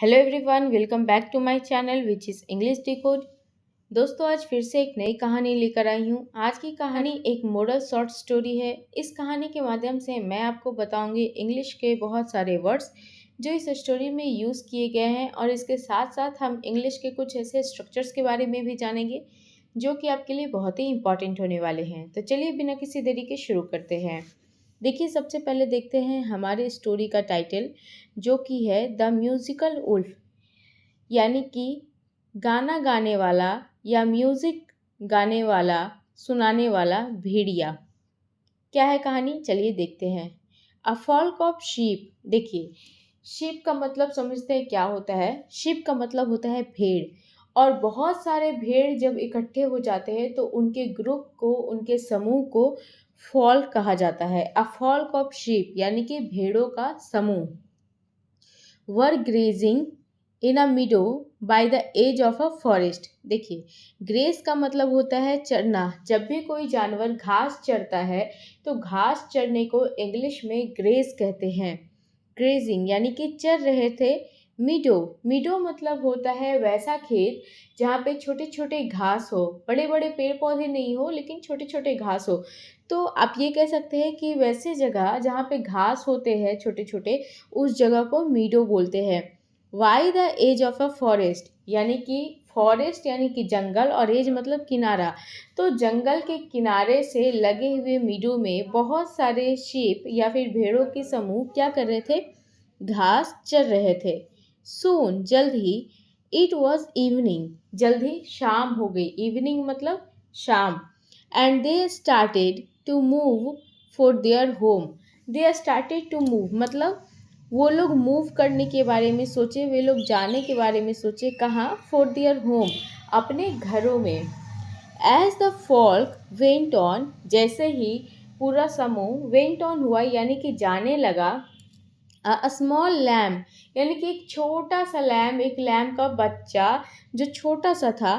Hello everyone, welcome back to my channel which is English decode. दोस्तों, आज फिर से एक नई कहानी लेकर आई हूँ। आज की कहानी एक मॉडल शॉर्ट स्टोरी है। इस कहानी के माध्यम से मैं आपको बताऊंगी इंग्लिश के बहुत सारे वर्ड्स जो इस स्टोरी में यूज़ किए गए हैं, और इसके साथ साथ हम इंग्लिश के कुछ ऐसे स्ट्रक्चर्स के बारे में भी जानेंगे जो कि आपके लिए बहुत ही इंपॉर्टेंट होने वाले हैं। तो चलिए बिना किसी देरी के शुरू करते हैं। देखिए, सबसे पहले देखते हैं हमारे स्टोरी का टाइटल, जो कि है द म्यूजिकल वुल्फ, यानी कि गाना गाने वाला या म्यूजिक गाने वाला, सुनाने वाला भेड़िया। क्या है कहानी, चलिए देखते हैं। A flock of sheep. देखिए, शीप का मतलब समझते हैं क्या होता है। शीप का मतलब होता है भेड़, और बहुत सारे भेड़ जब इकट्ठे हो जाते हैं तो उनके ग्रुप को, उनके समूह को फ्लॉक कहा जाता है। अ फ्लॉक ऑफ शीप यानी कि भेड़ों का समूह। Were grazing in a meadow by the edge of a forest. देखिए, ग्रेस का मतलब होता है चरना। जब भी कोई जानवर घास चरता है तो घास चरने को इंग्लिश में ग्रेस कहते हैं। ग्रेजिंग यानी कि चर रहे थे। मीडो, मीडो मतलब होता है वैसा खेत जहाँ पे छोटे छोटे घास हो, बड़े बड़े पेड़ पौधे नहीं हो लेकिन छोटे छोटे घास हो। तो आप ये कह सकते हैं कि वैसे जगह जहाँ पे घास होते हैं छोटे छोटे, उस जगह को मीडो बोलते हैं। By the edge of a forest, यानी कि फॉरेस्ट यानी कि जंगल, और एज मतलब किनारा। तो जंगल के किनारे से लगे हुए मीडो में बहुत सारे शीप या फिर भेड़ों के समूह क्या कर रहे थे, घास चर रहे थे। सून, जल्द ही, इट वॉज इवनिंग, जल्द ही शाम हो गई। इवनिंग मतलब शाम। And they started to move for their home. They started to move मतलब वो लोग मूव करने के बारे में सोचे, वे लोग जाने के बारे में सोचे। कहाँ? फॉर देयर होम, अपने घरों में। As the folk went on, जैसे ही पूरा समूह वेंट ऑन हुआ यानी कि जाने लगा। अ स्मॉल लैम्प, यानी कि एक छोटा सा लैम्प, एक लैम्प का बच्चा जो छोटा सा था।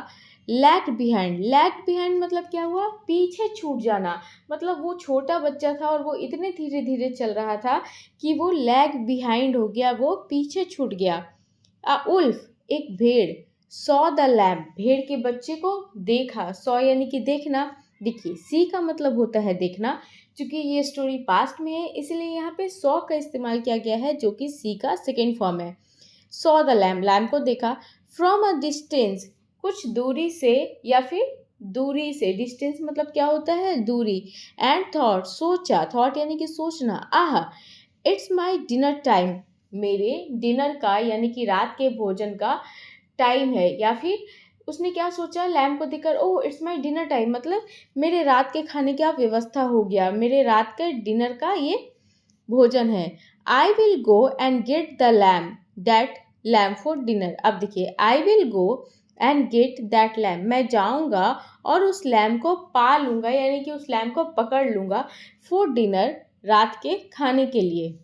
लैग बिहाइंड, लैग बिहाइंड मतलब क्या हुआ, पीछे छूट जाना। मतलब वो छोटा बच्चा था और वो इतने धीरे धीरे चल रहा था कि वो लैग बिहाइंड हो गया, वो पीछे छूट गया। अ उल्फ, एक भेड़। सॉ द लैम्प, भेड़ के बच्चे को देखा। सॉ यानी कि देखना। देखिए, सी का मतलब होता है देखना। चूंकि ये स्टोरी पास्ट में है इसलिए यहाँ पे सॉ का इस्तेमाल किया गया है, जो कि सी का सेकेंड फॉर्म है। सॉ द लैम्प, लैम्प को देखा। फ्रॉम अ डिस्टेंस, कुछ दूरी से या फिर दूरी से। डिस्टेंस मतलब क्या होता है, दूरी। एंड थॉट, सोचा। थॉट यानी कि सोचना। आह, इट्स माई डिनर टाइम, मेरे डिनर का यानी कि रात के भोजन का टाइम है। या फिर उसने क्या सोचा, लैम्प को देखकर, oh it's my dinner time, मतलब मेरे रात के खाने का व्यवस्था हो गया, मेरे रात के डिनर का ये भोजन है। I will go and get the lamp, that lamp for dinner. अब देखिए, I will go and get that lamp, मैं जाऊंगा और उस लैम्प को पा लूंगा, यानी कि उस लैम्प को पकड़ लूंगा। फॉर डिनर, रात के खाने के लिए।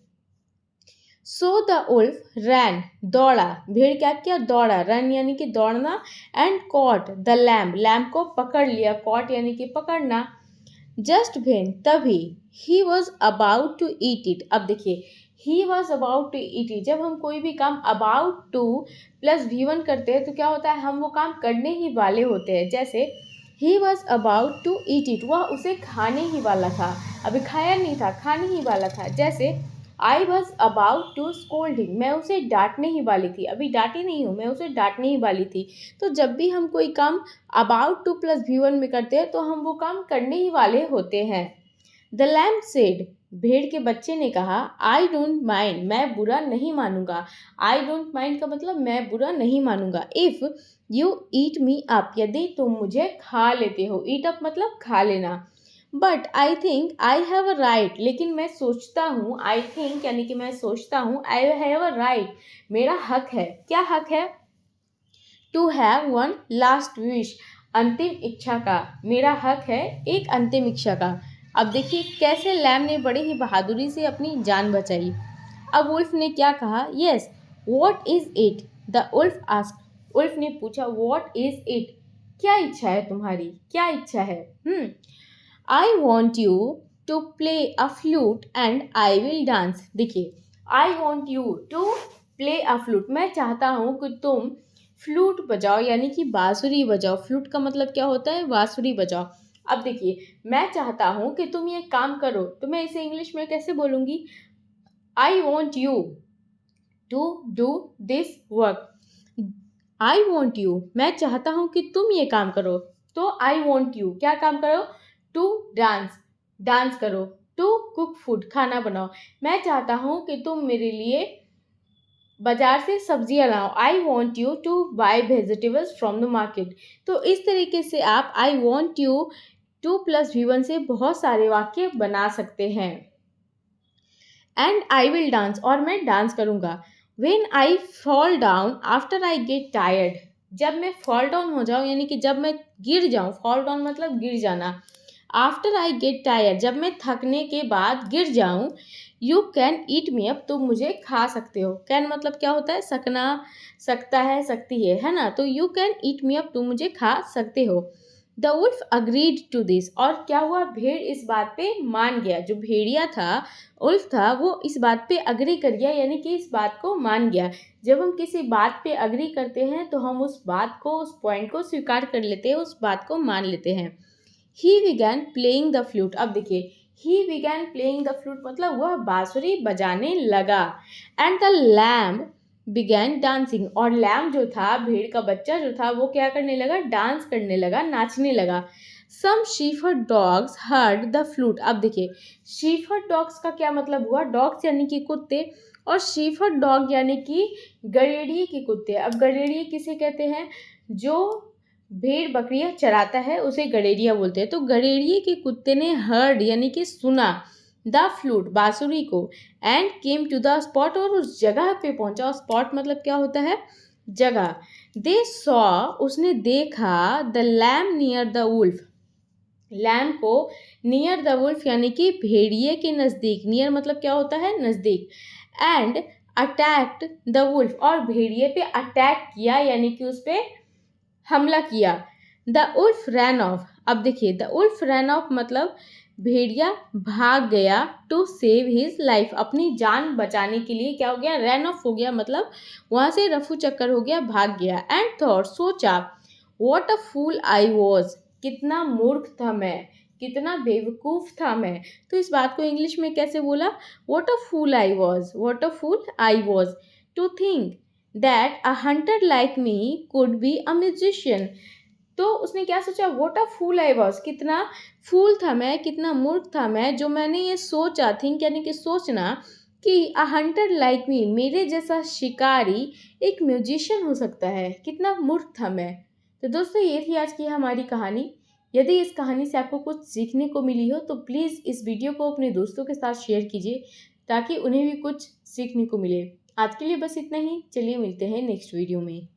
सो द उल्फ रैन, दौड़ा। भेड़ क्या किया, दौड़ा। रन यानी कि दौड़ना। And caught the lamp, lamp को पकड़ लिया। कॉट यानी कि पकड़ना। जस्ट वेन, तभी। He was about to eat it. अब देखिए, he was about to eat it, जब हम कोई भी काम अबाउट टू प्लस V1 करते हैं तो क्या होता है, हम वो काम करने ही वाले होते हैं। जैसे he was about to eat it, वह उसे खाने ही वाला था। अभी खाया नहीं था, खाने ही वाला था। जैसे I was about to scold him, मैं उसे डांटने ही वाली थी। अभी डांटी नहीं हूँ, मैं उसे डांटने ही वाली थी। तो जब भी हम कोई काम अबाउट टू प्लस V1 में करते हैं तो हम वो काम करने ही वाले होते हैं। द लैम्प सेड, भेड़ के बच्चे ने कहा। आई डोंट माइंड, मैं बुरा नहीं मानूंगा। आई डोंट माइंड का मतलब मैं बुरा नहीं मानूंगा। If you eat me up, यदि तुम मुझे खा लेते हो। ईट अप मतलब खा लेना। But I think I have a right, लेकिन मैं सोचता हूँ। आई थिंक यानी कि मैं सोचता हूँ। आई हैव अ राइट, मेरा हक है। क्या हक है? To have one last wish, अंतिम इच्छा का। मेरा हक है एक अंतिम इच्छा का। अब देखिए कैसे लैम ने बड़ी ही बहादुरी से अपनी जान बचाई। अब उल्फ ने क्या कहा, yes what is it, the wolf asked, wolf ने पूछा वॉट इज इट, क्या इच्छा है तुम्हारी, क्या इच्छा है? I want you to play a flute and I will dance. देखिए, I want you to play a flute, मैं चाहता हूँ कि तुम फ्लूट बजाओ यानी कि बांसुरी बजाओ। फ्लूट का मतलब क्या होता है? बांसुरी बजाओ। अब देखिए, मैं चाहता हूँ कि तुम ये काम करो, तो मैं इसे इंग्लिश में कैसे बोलूँगी? I want you to do this work. I want you, मैं चाहता हूँ कि तुम ये काम करो, तो आई वॉन्ट यू क्या काम करो? टू डांस, डांस करो। टू कुक फूड, खाना बनाओ। मैं चाहता हूँ कि तुम मेरे लिए बाजार से सब्जियां लाओ। I want you to buy vegetables from the market. तो इस तरीके से आप आई वॉन्ट यू 2+V1 से बहुत सारे वाक्य बना सकते हैं। एंड आई विल डांस, और मैं डांस करूंगा। When I fall down after I get tired, जब मैं फॉल डाउन हो जाऊं यानी कि जब मैं गिर जाऊं, फॉल डाउन मतलब गिर जाना। आफ्टर आई गेट टायर्ड, जब मैं थकने के बाद गिर जाऊं। You can eat me up, तुम मुझे खा सकते हो। कैन मतलब क्या होता है? सकना, सकता है, सकती है ना। तो you can eat me up, तुम मुझे खा सकते हो। The wolf agreed to this, और क्या हुआ? भेड़ इस बात पे मान गया। जो भेड़िया था, उल्फ था, वो इस बात पे अग्री कर गया यानी कि इस बात को मान गया। जब हम किसी बात पे अग्री करते हैं तो हम उस बात को, उस पॉइंट को स्वीकार कर लेते हैं, उस बात को मान लेते हैं। He began playing the flute, अब देखिए, he began playing the flute मतलब वह बांसुरी बजाने लगा। And the lamb began dancing, और लैम्ब जो था, भेड़ का बच्चा जो था, वो क्या करने लगा? डांस करने लगा, नाचने लगा। सम शीफर्ड डॉग्स हर्ड द फ्लूट, अब देखिए, शीफर्ड डॉग्स का क्या मतलब हुआ? डॉग्स यानी कि कुत्ते, और शीफर्ड डॉग यानी कि गड़ेड़िए के कुत्ते। अब गड़ेड़िए किसे कहते हैं? जो भेड़ बकरियां चराता है उसे गड़ेड़िया बोलते हैं। तो गड़ेड़िए के कुत्ते ने हर्ड यानी कि सुना द फ्लूट, बांसुरी को। And came to the spot, और उस जगह पे पहुंचा। स्पॉट मतलब क्या होता है? जगह। दे सॉ, उसने देखा, the lamb near the wolf, lamb को नियर द वुल्फ यानी कि भेड़िए के नज़दीक। नियर मतलब क्या होता है? नज़दीक। एंड अटैक्ड द वुल्फ, और भेड़िए पे अटैक किया यानी कि उस पर हमला किया। द उल्फ रैन ऑफ, अब देखिए, द उल्फ रैन ऑफ मतलब भेड़िया भाग गया। टू सेव हिज लाइफ, अपनी जान बचाने के लिए क्या हो गया? रैन ऑफ हो गया, मतलब वहां से रफू चक्कर हो गया, भाग गया। एंड थॉट, सोचा, what a fool I was, कितना मूर्ख था मैं, कितना बेवकूफ था मैं। तो इस बात को इंग्लिश में कैसे बोला? What a fool I was, what a fool I was to think that a hunter like me could be a musician. तो उसने क्या सोचा? What a fool I was, कितना फूल था मैं, कितना मूर्ख था मैं, जो मैंने ये सोचा, थिंक यानी कि सोचना, कि अ हंटर लाइक मी, मेरे जैसा शिकारी एक म्यूजिशियन हो सकता है। कितना मूर्ख था मैं। तो दोस्तों, ये थी आज की हमारी कहानी। यदि इस कहानी से आपको कुछ सीखने को मिली हो तो प्लीज़ इस वीडियो को अपने दोस्तों के साथ शेयर कीजिए, ताकि उन्हें भी कुछ सीखने को मिले। आज के लिए बस इतना ही। चलिए मिलते हैं नेक्स्ट वीडियो में।